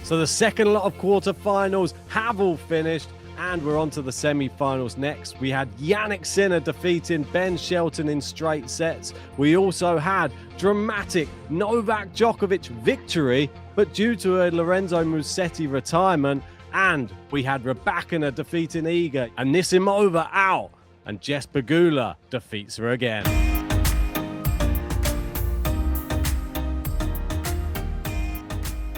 So the second lot of quarterfinals have all finished, and we're on to the semi-finals next. We had Jannik Sinner defeating Ben Shelton in straight sets. We also had dramatic Novak Djokovic victory, but due to a Lorenzo Musetti retirement, and we had Rybakina defeating Iga, Anisimova out, and Jess Pegula defeats her again.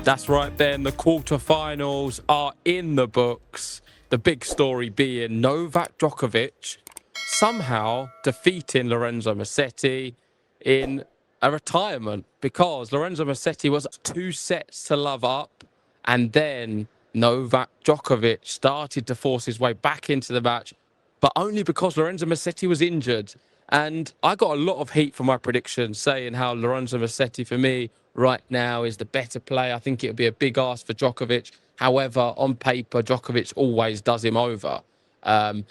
That's right then, the quarterfinals are in the books. The big story being Novak Djokovic somehow defeating Lorenzo Musetti in a retirement, because Lorenzo Musetti was 2 sets to love up, and then Novak Djokovic started to force his way back into the match, but only because Lorenzo Musetti was injured. And I got a lot of heat for my prediction, saying how Lorenzo Musetti, for me, right now is the better player. I think it would be a big ask for Djokovic. However, on paper, Djokovic always does him over. And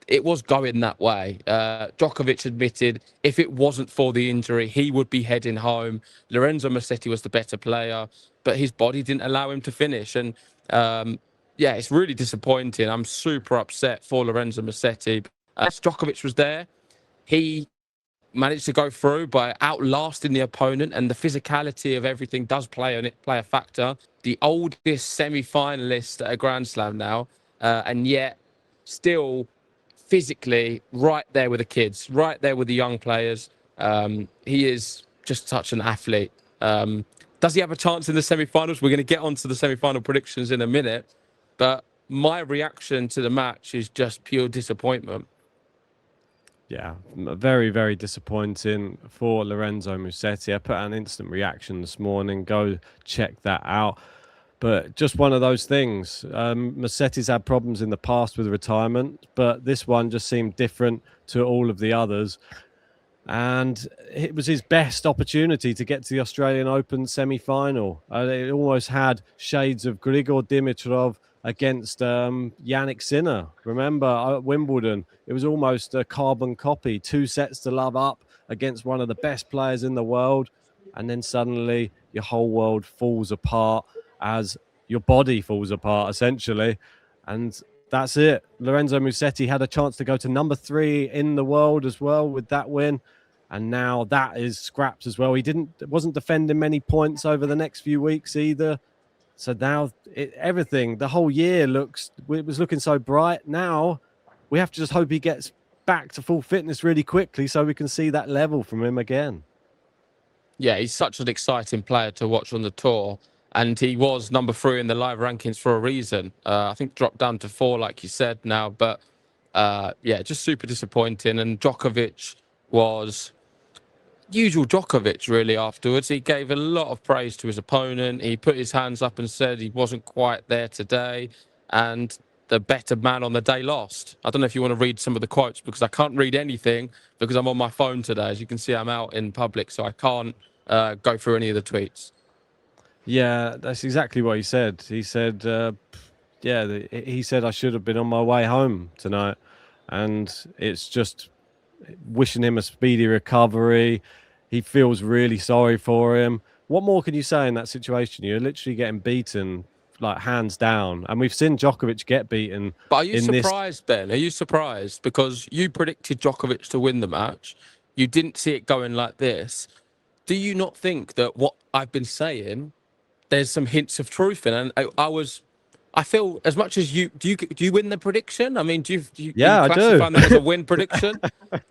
it was going that way. Djokovic admitted if it wasn't for the injury, he would be heading home. Lorenzo Musetti was the better player, but his body didn't allow him to finish. And yeah, it's really disappointing. I'm super upset for Lorenzo Musetti. As Djokovic was there, he managed to go through by outlasting the opponent, and the physicality of everything does play a factor. The oldest semi-finalist at a Grand Slam now, and yet still physically right there with the kids, right there with the young players. He is just such an athlete. Does he have a chance in the semi-finals? We're going to get onto the semi-final predictions in a minute, but my reaction to the match is just pure disappointment. Yeah, very, very disappointing for Lorenzo Musetti. I put out an instant reaction this morning. Go check that out. But just one of those things. Musetti's had problems in the past with retirement, but this one just seemed different to all of the others. And it was his best opportunity to get to the Australian Open semi-final. It almost had shades of Grigor Dimitrov against Jannik Sinner. Remember, at Wimbledon, it was almost a carbon copy. 2 sets to love up against one of the best players in the world. And then suddenly your whole world falls apart as your body falls apart, essentially. And that's it. Lorenzo Musetti had a chance to go to number 3 in the world as well with that win. And now that is scrapped as well. He wasn't defending many points over the next few weeks either. So now everything, the whole year was looking so bright. Now we have to just hope he gets back to full fitness really quickly so we can see that level from him again. Yeah, he's such an exciting player to watch on the tour. And he was number 3 in the live rankings for a reason. I think dropped down to 4, like you said now. But yeah, just super disappointing. And Djokovic was usual Djokovic, really, afterwards. He gave a lot of praise to his opponent. He put his hands up and said he wasn't quite there today. And the better man on the day lost. I don't know if you want to read some of the quotes, because I can't read anything because I'm on my phone today. As you can see, I'm out in public, so I can't go through any of the tweets. Yeah, that's exactly what he said. He said, he said I should have been on my way home tonight. And it's just wishing him a speedy recovery. He feels really sorry for him. What more can you say in that situation? You're literally getting beaten, like, hands down. And we've seen Djokovic get beaten. But are you surprised, Ben? Are you surprised? Because you predicted Djokovic to win the match. You didn't see it going like this. Do you not think that what I've been saying, there's some hints of truth in it? And I feel as much as you do you win the prediction? I mean, do you classify that as a win prediction?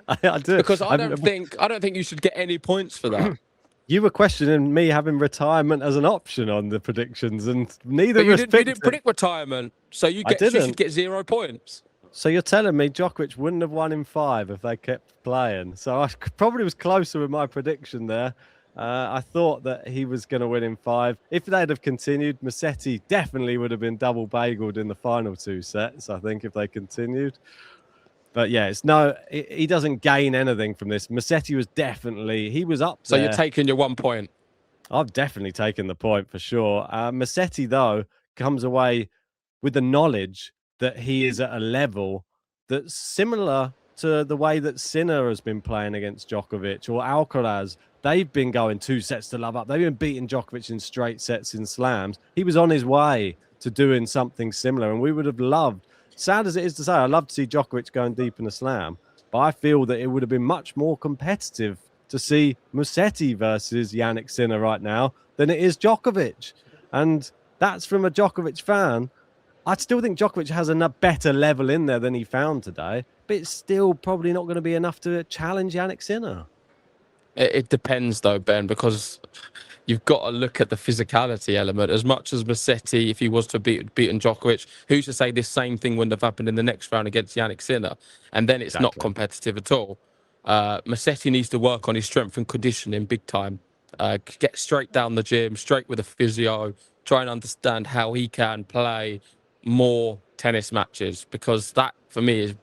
I do. Because I don't think you should get any points for that. You were questioning me having retirement as an option on the predictions, and neither of us you didn't predict retirement, so you should get 0 points. So you're telling me Djokovic wouldn't have won in 5 if they kept playing? So I probably was closer with my prediction there. I thought that he was going to win in 5. If they'd have continued, Musetti definitely would have been double bageled in the final 2 sets, I think, if they continued. But yeah, he doesn't gain anything from this. Musetti he was up there. So you're taking your 1 point? I've definitely taken the point for sure. Musetti, though, comes away with the knowledge that he is at a level that's similar to the way that Sinner has been playing against Djokovic or Alcaraz They've been going 2-0 up. They've been beating Djokovic in straight sets in slams. He was on his way to doing something similar, and we would have loved, sad as it is to say, I'd love to see Djokovic going deep in a slam, but I feel that it would have been much more competitive to see Musetti versus Jannik Sinner right now than it is Djokovic. And that's from a Djokovic fan. I still think Djokovic has a better level in there than he found today, but it's still probably not going to be enough to challenge Jannik Sinner. It depends, though, Ben, because you've got to look at the physicality element. As much as Musetti, if he was to beaten Djokovic, who's to say this same thing wouldn't have happened in the next round against Jannik Sinner? And then it's not competitive at all. Musetti needs to work on his strength and conditioning big time. Get straight down the gym, straight with a physio, try and understand how he can play more tennis matches, because that, for me, is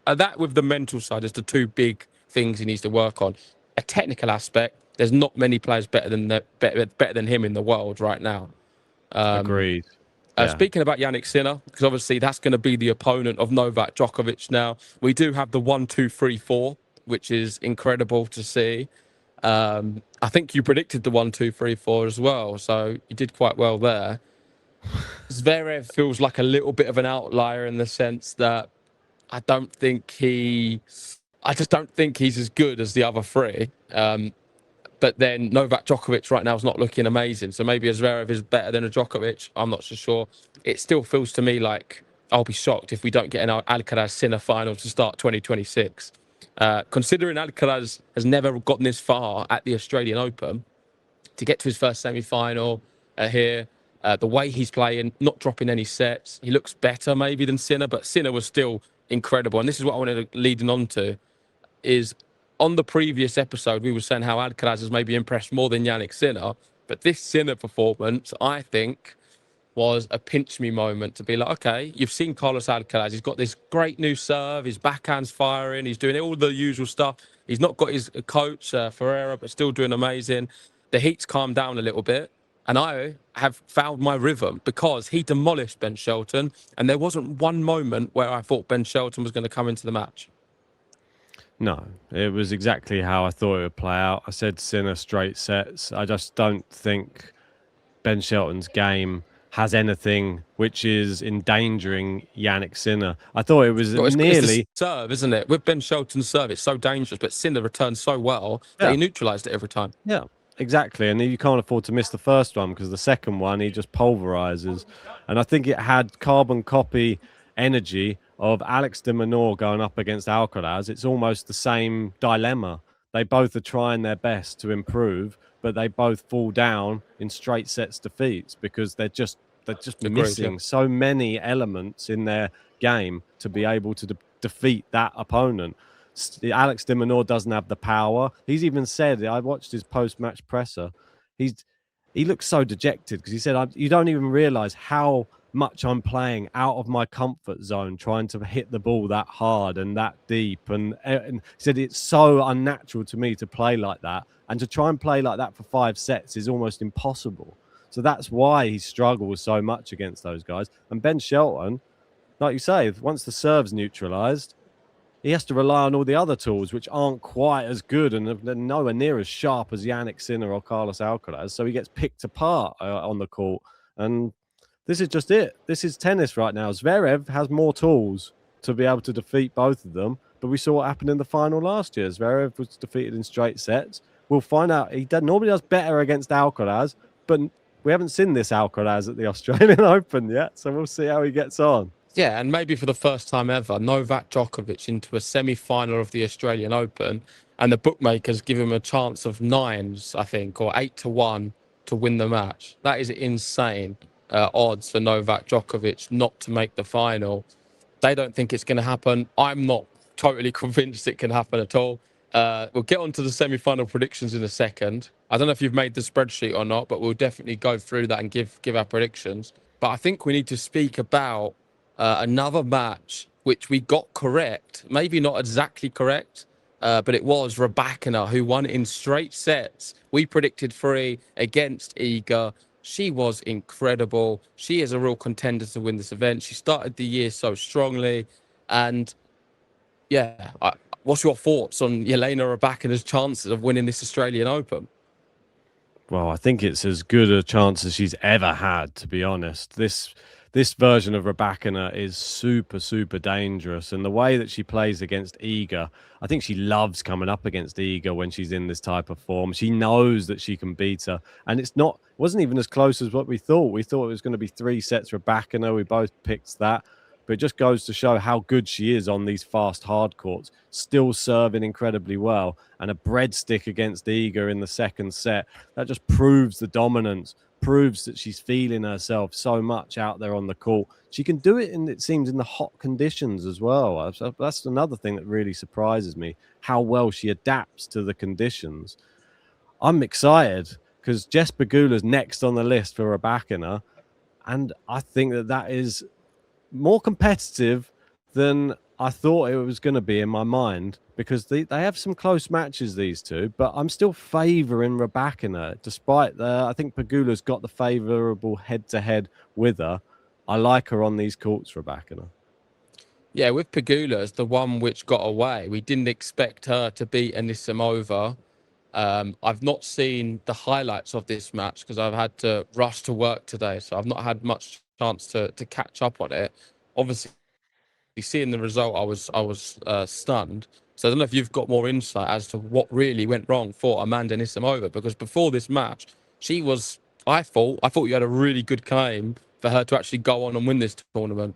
that with the mental side is the two big things he needs to work on. A technical aspect, there's not many players better than him in the world right now. Agreed. Speaking about Jannik Sinner, because obviously that's going to be the opponent of Novak Djokovic now. We do have the 1, 2, 3, 4, which is incredible to see. I think you predicted the 1, 2, 3, 4 as well, so you did quite well there. Zverev feels like a little bit of an outlier in the sense that I just don't think he's as good as the other three. But then Novak Djokovic right now is not looking amazing. So maybe a Zverev is better than a Djokovic. I'm not so sure. It still feels to me like I'll be shocked if we don't get an Alcaraz Sinner final to start 2026. Considering Alcaraz has never gotten this far at the Australian Open, to get to his first semi-final here, the way he's playing, not dropping any sets, he looks better maybe than Sinner, but Sinner was still incredible. And this is what I wanted to lead on to, is on the previous episode, we were saying how Alcaraz has maybe impressed more than Jannik Sinner, but this Sinner performance, I think, was a pinch me moment to be like, okay, you've seen Carlos Alcaraz. He's got this great new serve. His backhand's firing. He's doing all the usual stuff. He's not got his coach, Ferreira, but still doing amazing. The heat's calmed down a little bit. And I have found my rhythm because he demolished Ben Shelton. And there wasn't one moment where I thought Ben Shelton was going to come into the match. No, it was exactly how I thought it would play out. I said Sinner straight sets. I just don't think Ben Shelton's game has anything which is endangering Jannik Sinner. I thought it was it's nearly... It's the serve, isn't it? With Ben Shelton's serve, it's so dangerous, but Sinner returns so well that he neutralised it every time. Yeah, exactly. And you can't afford to miss the first one because the second one, he just pulverizes. And I think it had carbon copy energy of Alex de Minaur going up against Alcaraz. It's almost the same dilemma. They both are trying their best to improve, but they both fall down in straight sets defeats because they're just missing so many elements in their game to be able to defeat that opponent. Alex de Minaur doesn't have the power. He's even said, I watched his post-match presser, he looks so dejected because he said, you don't even realize how much I'm playing out of my comfort zone, trying to hit the ball that hard and that deep. And he said, it's so unnatural to me to play like that. And to try and play like that for 5 sets is almost impossible. So that's why he struggles so much against those guys. And Ben Shelton, like you say, once the serve's neutralized, he has to rely on all the other tools, which aren't quite as good and they're nowhere near as sharp as Jannik Sinner or Carlos Alcaraz. So he gets picked apart on the court. And this is just it. This is tennis right now. Zverev has more tools to be able to defeat both of them. But we saw what happened in the final last year. Zverev was defeated in straight sets. We'll find out. He normally does better against Alcaraz, but we haven't seen this Alcaraz at the Australian Open yet. So we'll see how he gets on. Yeah, and maybe for the first time ever, Novak Djokovic into a semi-final of the Australian Open, and the bookmakers give him a chance of 9s, I think, or 8-1 to win the match. That is insane odds for Novak Djokovic not to make the final. They don't think it's going to happen. I'm not totally convinced it can happen at all. We'll get on to the semi-final predictions in a second. I don't know if you've made the spreadsheet or not, but we'll definitely go through that and give our predictions. But I think we need to speak about another match which we got correct, maybe not exactly correct, but it was Rybakina who won in straight sets. We predicted 3 against Iga. She was incredible. She is a real contender to win this event. She started the year so strongly, and yeah, What's your thoughts on Jelena Rybakina's chances of winning this Australian Open? Well, I think it's as good a chance as she's ever had, to be honest. This version of Rybakina is super, super dangerous. And the way that she plays against Iga, I think she loves coming up against Iga when she's in this type of form. She knows that she can beat her. And it wasn't even as close as what we thought. We thought it was going to be 3 sets Rybakina. We both picked that. But it just goes to show how good she is on these fast hard courts, still serving incredibly well. And a breadstick against Iga in the second set, that just proves the dominance, proves that she's feeling herself so much out there on the court. She can do it, it seems, in the hot conditions as well. So that's another thing that really surprises me, how well she adapts to the conditions. I'm excited because Jess Pegula's next on the list for Rybakina, and I think that is more competitive than I thought it was going to be in my mind, because they have some close matches, these two, but I'm still favouring Rybakina, despite I think Pegula's got the favourable head-to-head with her. I like her on these courts, Rybakina. Yeah, with Pegula as the one which got away, we didn't expect her to beat Anisimova. I've not seen the highlights of this match because I've had to rush to work today, so I've not had much chance to catch up on it. Obviously, seeing the result, I was stunned. So I don't know if you've got more insight as to what really went wrong for Amanda Anisimova, because before this match, she was. I thought you had a really good claim for her to actually go on and win this tournament.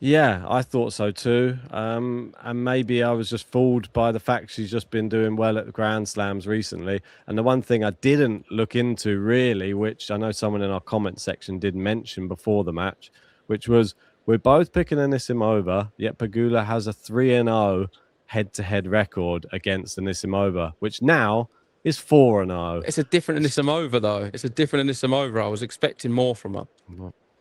Yeah, I thought so too. And maybe I was just fooled by the fact she's just been doing well at the Grand Slams recently. And the one thing I didn't look into really, which I know someone in our comment section did mention before the match, which was we're both picking Anisimova, yet Pegula has a 3-0 head-to-head record against Anisimova, which now is 4-0. It's a different Anisimova, though. It's a different Anisimova. I was expecting more from her.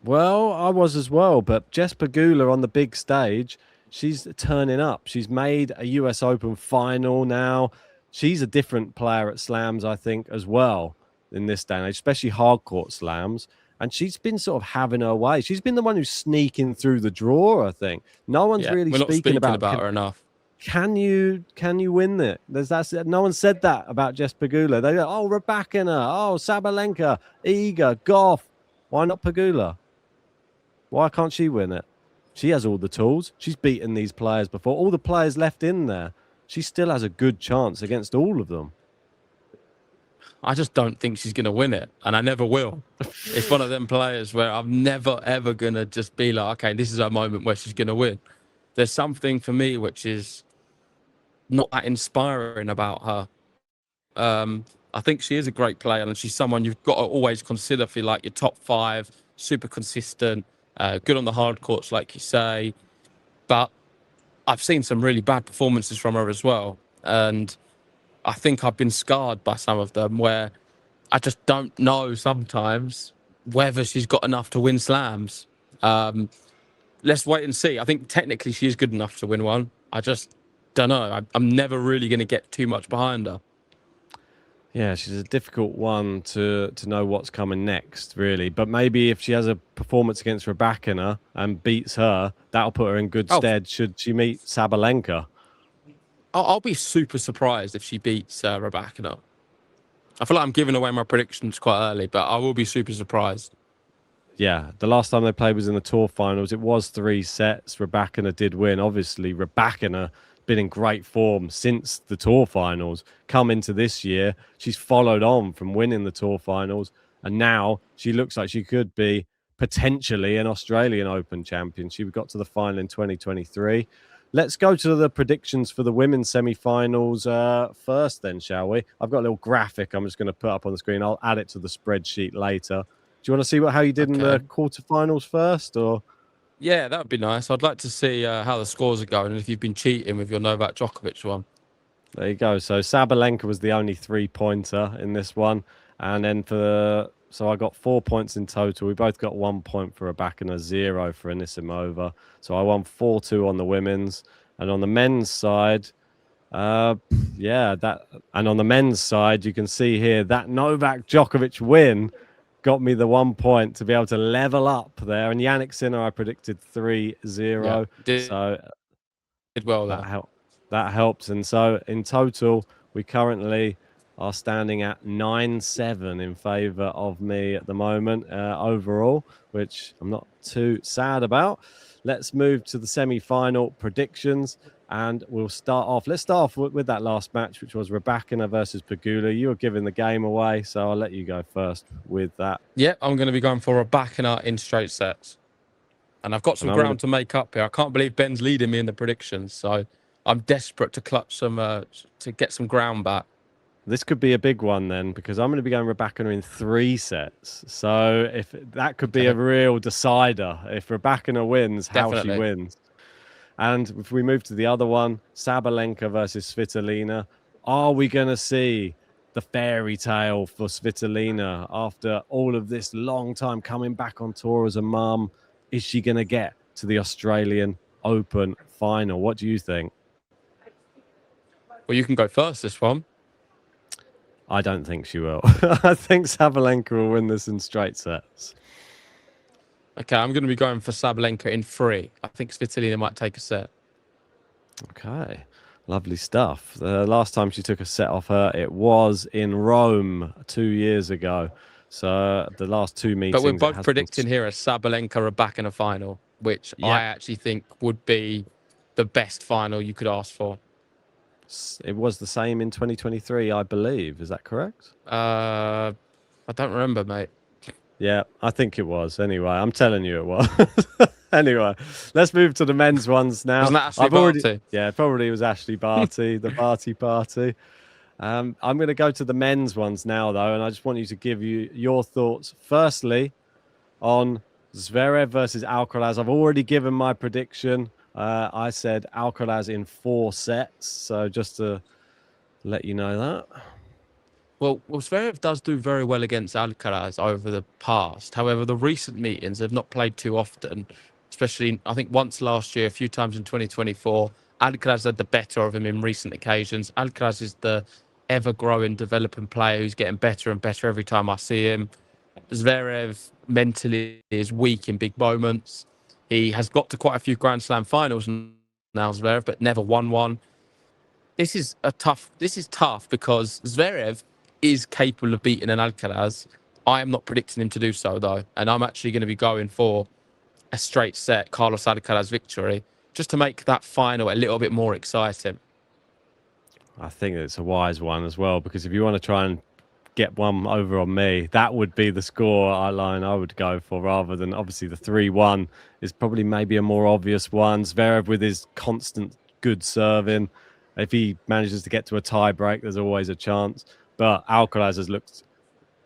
Well, I was as well, but Jess Pegula on the big stage, she's turning up. She's made a US Open final now. She's a different player at slams, I think, as well in this day and age, especially hard court slams. And she's been sort of having her way. She's been the one who's sneaking through the draw, I think. No one's really speaking about her enough. Can you win it? No one said that about Jess Pegula. They go, oh, Rybakina, oh, Sabalenka, Iga, Goff. Why not Pegula? Why can't she win it? She has all the tools. She's beaten these players before. All the players left in there. She still has a good chance against all of them. I just don't think she's going to win it, and I never will. It's one of them players where I'm never, ever going to just be like, okay, this is our moment where she's going to win. There's something for me which is not that inspiring about her. I think she is a great player, and she's someone you've got to always consider for like your top 5, super consistent, good on the hard courts, like you say. But I've seen some really bad performances from her as well. And I think I've been scarred by some of them where I just don't know sometimes whether she's got enough to win slams. Let's wait and see. I think technically she is good enough to win one. I just don't know. I'm never really going to get too much behind her. Yeah, she's a difficult one to know what's coming next, really. But maybe if she has a performance against Rybakina and beats her, that'll put her in good stead should she meet Sabalenka. I'll be super surprised if she beats Rybakina. I feel like I'm giving away my predictions quite early, but I will be super surprised. Yeah, the last time they played was in the tour finals. It was 3 sets. Rybakina did win. Obviously, Rybakina been in great form since the tour finals. Come into this year, she's followed on from winning the tour finals, and now she looks like she could be potentially an Australian Open champion. She got to the final in 2023. Let's go to the predictions for the women's semi-finals first then, shall we? I've got a little graphic I'm just going to put up on the screen. I'll add it to the spreadsheet later. Do you want to see how you did in the quarterfinals first, or? Yeah, that would be nice. I'd like to see how the scores are going and if you've been cheating with your Novak Djokovic one. There you go. So Sabalenka was the only 3-pointer in this one. And then so I got 4 points in total. We both got 1 point for Rybakina, 0 for Anisimova. So I won 4-2 on the women's. And on the men's side, and on the men's side, you can see here that Novak Djokovic win got me the 1 point to be able to level up there. And Yannick Sinner, I predicted 3-0. Yeah, did well there. That helps. And so in total, we currently are standing at 9-7 in favour of me at the moment overall, which I'm not too sad about. Let's move to the semi-final predictions, and we'll start off. Let's start off with that last match, which was Rybakina versus Pegula. You were giving the game away, so I'll let you go first with that. Yep, I'm going to be going for Rybakina in straight sets. And I've got some ground to make up here. I can't believe Ben's leading me in the predictions, so I'm desperate to clutch some, to get some ground back. This could be a big one then, because I'm going to be going Rybakina in 3 sets. So if that could be a real decider. If Rybakina wins, how she wins. And if we move to the other one, Sabalenka versus Svitolina, are we going to see the fairy tale for Svitolina after all of this long time coming back on tour as a mum? Is she going to get to the Australian Open final? What do you think? Well, you can go first this one. I don't think she will. I think Sabalenka will win this in straight sets. Okay, I'm going to be going for Sabalenka in 3. I think Svitolina might take a set. Okay, lovely stuff. The last time she took a set off her, it was in Rome 2 years ago. So the last 2 meetings... But we're both predicting here a Sabalenka Rybakina final, which I actually think would be the best final you could ask for. It was the same in 2023, I believe. Is that correct? I don't remember, mate. Yeah, I think it was. Anyway, I'm telling you it was. Anyway, let's move to the men's ones now. Wasn't that Ashley Barty? Yeah, it probably was Ashley Barty, the Barty Party. I'm going to go to the men's ones now, though, and I just want you to give your thoughts. Firstly, on Zverev versus Alcaraz. I've already given my prediction. I said Alcaraz in 4 sets. So just to let you know that. Well, Zverev does do very well against Alcaraz over the past. However, the recent meetings have not played too often, especially, I think, once last year, a few times in 2024. Alcaraz had the better of him in recent occasions. Alcaraz is the ever-growing, developing player who's getting better and better every time I see him. Zverev mentally is weak in big moments. He has got to quite a few Grand Slam finals now, Zverev, but never won one. This is tough because Zverev is capable of beating an Alcaraz. I am not predicting him to do so, though, and I'm actually going to be going for a straight set Carlos Alcaraz victory just to make that final a little bit more exciting. I think it's a wise one as well, because if you want to try and get one over on me, that would be the score line I would go for, rather than obviously the 3-1 is probably maybe a more obvious one. Zverev with his constant good serving, if he manages to get to a tie break, there's always a chance. But Alcaraz has looked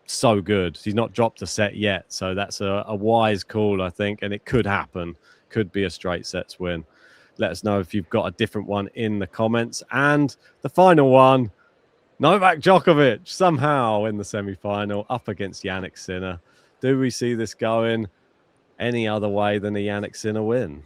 so good. He's not dropped a set yet, so that's a wise call, I think, and it could happen. Could be a straight sets win. Let us know if you've got a different one in the comments. And the final one, Novak Djokovic somehow in the semi-final up against Jannik Sinner. Do we see this going any other way than a Jannik Sinner win?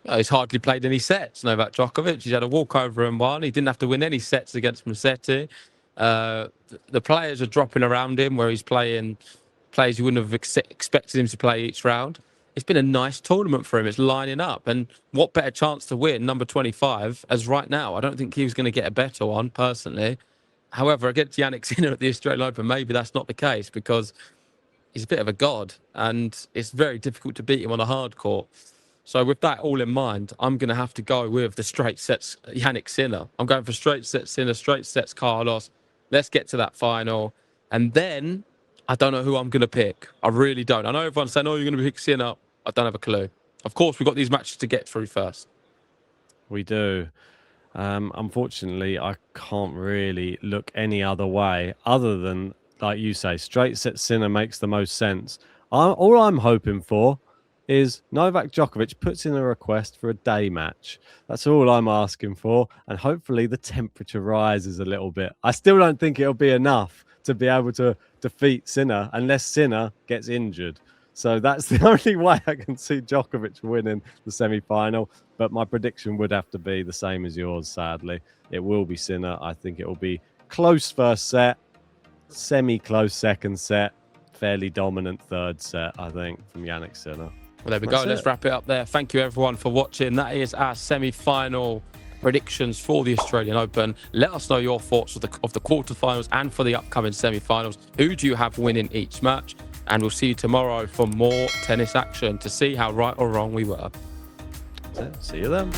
He's hardly played any sets, Novak Djokovic. He's had a walkover in one. He didn't have to win any sets against Musetti. The players are dropping around him where he's playing players you wouldn't have expected him to play each round. It's been a nice tournament for him. It's lining up. And what better chance to win number 25 as right now? I don't think he was going to get a better one, personally. However, against Jannik Sinner at the Australian Open, maybe that's not the case because he's a bit of a god and it's very difficult to beat him on a hard court. So with that all in mind, I'm going to have to go with the straight sets Jannik Sinner. I'm going for straight sets Sinner, straight sets Carlos. Let's get to that final. And then I don't know who I'm going to pick. I really don't. I know everyone's saying, oh, you're going to pick Sinner. I don't have a clue. Of course, we've got these matches to get through first. We do. Unfortunately, I can't really look any other way other than, like you say, straight set Sinner makes the most sense. All I'm hoping for is Novak Djokovic puts in a request for a day match. That's all I'm asking for. And hopefully the temperature rises a little bit. I still don't think it'll be enough to be able to defeat Sinner unless Sinner gets injured. So that's the only way I can see Djokovic winning the semi-final. But my prediction would have to be the same as yours, sadly. It will be Sinner. I think it will be close first set, semi-close second set, fairly dominant third set, I think, from Jannik Sinner. Well, there we go. Let's wrap it up there. Thank you, everyone, for watching. That is our semi-final predictions for the Australian Open. Let us know your thoughts of the quarterfinals and for the upcoming semi-finals. Who do you have winning each match? And we'll see you tomorrow for more tennis action to see how right or wrong we were. See you then.